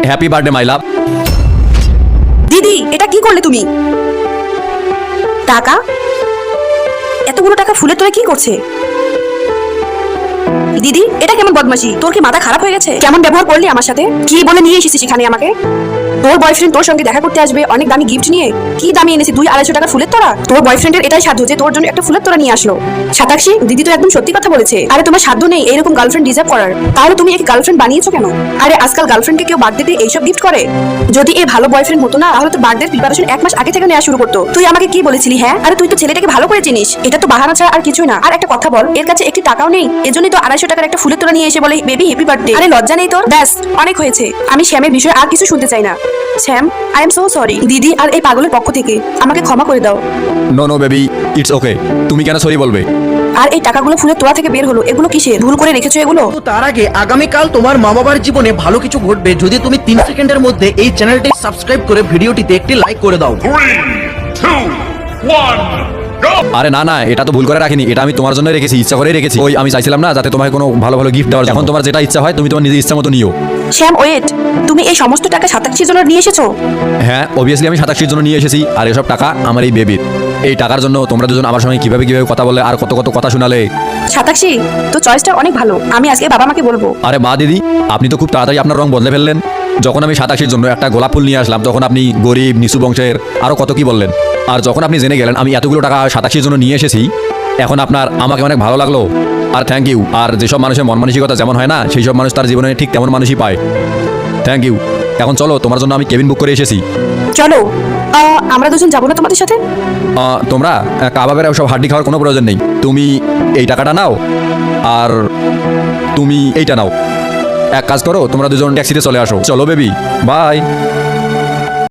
Happy birthday my লাভ। দিদি এটা কি করলে তুমি? টাকা, এতগুলো টাকা ফুলের তোরে কি করছে? দিদি এটা কেমন বদমাশি? তোর কি মাথা খারাপ হয়ে গেছে? কেমন ব্যবহার করলি আমার সাথে? কি বলে নিয়ে এসেছিস এখানে আমাকে? তোর বয়ফ্রেন্ড তোর সঙ্গে দেখা করতে আসবে অনেক দামি গিফট নিয়ে। কি দামি এনেছি? 200-250 টাকার ফুলের তোড়া? তোর বয়ফ্রেন্ডের এটাই সাধ্য যে তোর জন্য একটা ফুলের তোড়া নিয়ে আসলো। সাতাক্ষী, দিদি তো একদম সত্যি কথা বলেছে। আরে তোমার সাধ্য নেই এরকম গার্লফ্রেন্ড ডিজার্ভ করার, তাহলে তুমি একে গার্লফ্রেন্ড বানিয়েছো কেন? আরে আজকাল গার্লফ্রেন্ডকে কেউ বার্থডেতে এইসব গিফট করে? যদি এই ভালো বয়ফ্রেন্ড হতো না তাহলে তো বার্থডে প্রিপারেশন 1 মাস আগে থেকে নেওয়া শুরু করতো। তুই আমাকে কি বলেছিলি? হ্যাঁ, আরে তুই তো ছেলেটাকে ভালো করে চিনিস। এটা তো বাহানা ছাড়া আর কিছুই না। আর একটা কথা বল, এর কাছে একটি টাকাও নেই, এজন্যই তো 250 টাকার একটা ফুলের তোড়া নিয়ে এসে বলে বেবি হ্যাপি বার্থডে। আরে লজ্জা নেই তোর? ব্যাস অনেক হয়েছে, আমি শ্যামের বিষয়ে আর কিছু শুনতে চাই না। শ্যাম, আই এম সো সরি। দিদি আর এই পাগলের পক্ষ থেকে আমাকে ক্ষমা করে দাও। No no baby, it's okay. তুমি কেন সরি বলবে? আর এই টাকাগুলো ফুলের তোড়া থেকে বের হলো, এগুলো কিসের? ভুল করে রেখেছো এগুলো? তো তার আগে আগামীকাল তোমার মা বাবার জীবনে ভালো কিছু ঘটবে যদি তুমি 3 সেকেন্ডের মধ্যে এই চ্যানেলটি সাবস্ক্রাইব করে ভিডিওটিতে একটি লাইক করে দাও। 3, 2, 1, go! আরে না না, এটা তো ভুল করে রাখিনি, এটা আমি তোমার জন্য রেখেছি, ইচ্ছা করে রেখেছি। ওই আমি চাইছিলাম না যাতে তোমাকে কোনো ভালো ভালো গিফট দেওয়ার। এখন তোমার যেটা ইচ্ছা হয় তুমি তোমার নিজের ইচ্ছা মতো নিও। শ্যাম ওয়েট, তুমি এই সমস্ত টাকা সাতাক্ষীর জন্য নিয়ে এসেছো? হ্যাঁ, অবভিয়াসলি আমি সাতাক্ষীর জন্য নিয়ে এসেছি। আর এসব টাকা আমার এই বেবির। এই টাকার জন্য তোমরা দুজন আমার সঙ্গে কিভাবে কিভাবে কথা বললে আর কত কত কথা শোনালে। সাতাক্ষী, তো চয়েসটা অনেক ভালো, আমি আজকে বাবা মাকে বলবো। আরে মা দিদি, আপনি তো খুব তাড়াতাড়ি আপনার রং বদলে ফেললেন। যখন আমি সাতাক্ষীর জন্য একটা গোলাপ ফুল নিয়ে আসলাম তখন আপনি গরিব নিচু বংশের আরও কত কি বললেন। আর যখন আপনি জেনে গেলেন আমি এতগুলো টাকা সাতাক্ষীর জন্য নিয়ে এসেছি, এখন আপনার আমাকে অনেক ভালো লাগলো। আর থ্যাংক ইউ। আর যেসব মানুষের মন মানসিকতা যেমন হয় না, সেই সব মানুষ তার জীবনে ঠিক তেমন মানুষই পায়। Thank you. এখন চলো, তোমার জন্য আমি কেবিন বুক করে এসেছি। চলো, আমরা দুজন যাবো না তোমাদের সাথে? তোমরা কাবাবের সব হাড্ডি খাওয়ার কোনো প্রয়োজন নেই। তুমি এই টাকাটা নাও আর তুমি এইটা নাও। এক কাজ করো, তোমরা দুজন ট্যাক্সিতে চলে আসো। চলো বেবি, বাই।